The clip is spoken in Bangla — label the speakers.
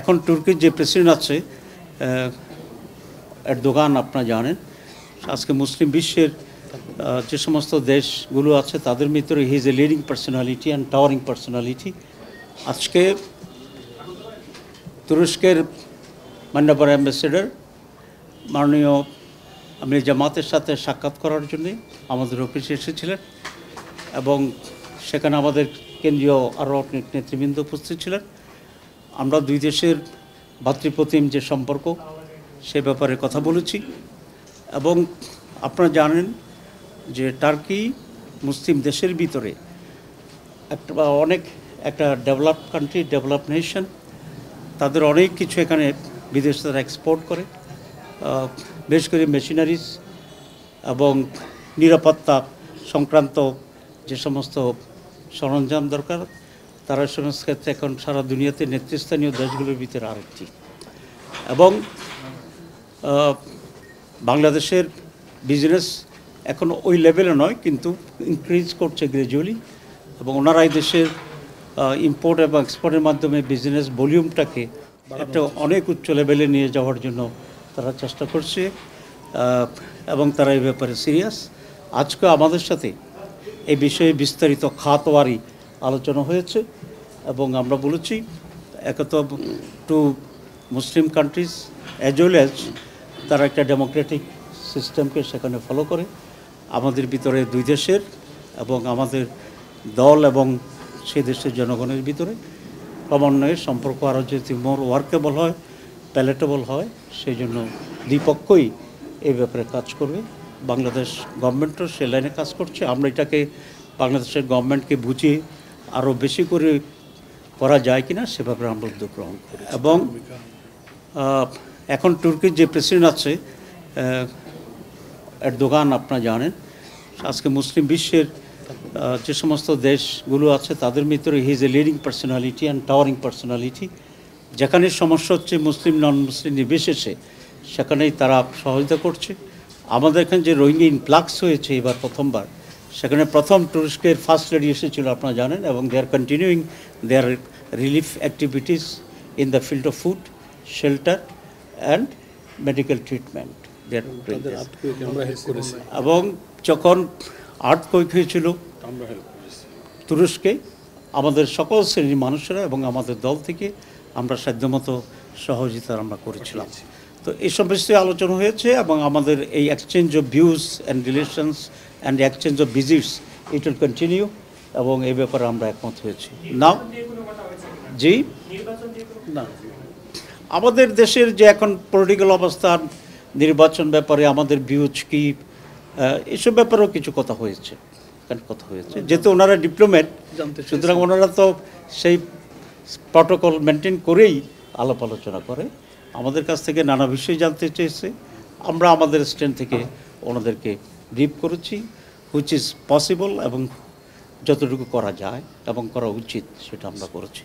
Speaker 1: এখন তুর্কির যে প্রেসিডেন্ট আছে এরদোগান, আপনারা জানেন, আজকে মুসলিম বিশ্বের যে সমস্ত দেশগুলো আছে তাদের ভিতরে he is a leading personality and towering personality. আজকে তুরস্কের মান্যবর অ্যাম্বাসেডর মাননীয় আমির জামাতের সাথে সাক্ষাৎ করার জন্যে আমাদের অফিসে এসেছিলেন এবং সেখানে আমাদের কেন্দ্রীয় আরও অনেক নেতৃবৃন্দ উপস্থিত ছিলেন। আমরা দুই দেশের ভাতৃপ্রতিম যে সম্পর্ক সে ব্যাপারে কথা বলেছি এবং আপনারা জানেন যে টার্কি মুসলিম দেশের ভিতরে একটা ডেভেলপ কান্ট্রি, ডেভেলপ নেশন। তাদের অনেক কিছু এখানে বিদেশে তারা এক্সপোর্ট করে, বেশ করে মেশিনারিজ এবং নিরাপত্তা সংক্রান্ত যে সমস্ত সরঞ্জাম দরকার, তারা সমস্ত ক্ষেত্রে এখন সারা দুনিয়াতে নেতৃস্থানীয় দেশগুলোর ভিতরে আরেকটি। এবং বাংলাদেশের বিজনেস এখন ওই লেভেলে নয়, কিন্তু ইনক্রিজ করছে গ্র্যাজুয়ালি এবং ওনারা এই দেশের ইম্পোর্ট এবং এক্সপোর্টের মাধ্যমে বিজনেস ভলিউমটাকে একটা অনেক উচ্চ লেভেলে নিয়ে যাওয়ার জন্য তারা চেষ্টা করছে এবং তারা এই ব্যাপারে সিরিয়াস। আজকে আমাদের সাথে এই বিষয়ে বিস্তারিত খাতওয়ারি আলোচনা হয়েছে এবং আমরা বলেছি একত টু মুসলিম কান্ট্রিজ অ্যাজ ওয়েল অ্যাজ তারা একটা ডেমোক্রেটিক সিস্টেমকে সেখানে ফলো করে। আমাদের ভিতরে দুই দেশের এবং আমাদের দল এবং সেই দেশের জনগণের ভিতরে ক্রমান্বয়ে সম্পর্ক আরও যদি মোর ওয়ার্কেবল হয়, প্যালেটেবল হয়, সেই জন্য দুই পক্ষই এই ব্যাপারে কাজ করবে। বাংলাদেশ গভর্নমেন্টও সে লাইনে কাজ করছে। আমরা এটাকে বাংলাদেশের গভর্নমেন্টকে বুঝিয়ে আরও বেশি করে করা যায় কিনা সে ব্যাপারে আমরা উদ্যোগ গ্রহণ করি। এবং এখন তুর্কির যে প্রেসিডেন্ট আছে এরদোগান, আপনারা জানেন, আজকে মুসলিম বিশ্বের যে সমস্ত দেশগুলো আছে তাদের ভিতরে he is a leading personality and towering personality. যেখানে সমস্যা হচ্ছে মুসলিম নন মুসলিম নির্বিশেষে সেখানেই তারা সহযোগিতা করছে। আমাদের এখানে যে রোহিঙ্গা ইনফ্লাক্স হয়েছে এবার প্রথমবার, সেখানে প্রথম তুরস্কের ফার্স্ট লেডি এসেছিল, আপনারা জানেন, এবং they are continuing their relief activities in the field of food, shelter and medical treatment. এবং যখন আর্থকুয়েক হয়েছিল তুরস্কে, আমাদের সকল শ্রেণীর মানুষেরা এবং আমাদের দল থেকে আমরা সাধ্যমতো সহযোগিতা আমরা করেছিলাম। তো এইসব বিষয়ে আলোচনা হয়েছে এবং আমাদের এই exchange of views and relations and exchange of visits it will continue এবং এই ব্যাপারে আমরা একমত হয়েছি। নাও জি না, আমাদের দেশের যে এখন পলিটিক্যাল অবস্থান, নির্বাচন ব্যাপারে আমাদের ভিউজ কি, এসব ব্যাপারেও কিছু কথা হয়েছে, যেহেতু ওনারা ডিপ্লোম্যাট, সুতরাং ওনারা তো সেই প্রটোকল মেনটেন করেই আলাপ আলোচনা করে। আমাদের কাছ থেকে নানা বিষয় জানতে চেয়েছে, আমরা আমাদের স্ট্যান্ড থেকে ওনাদেরকে ব্রিফ করেছি, হুইচ ইজ পসিবল এবং যতটুকু করা যায় এবং করা উচিত সেটা আমরা করেছি।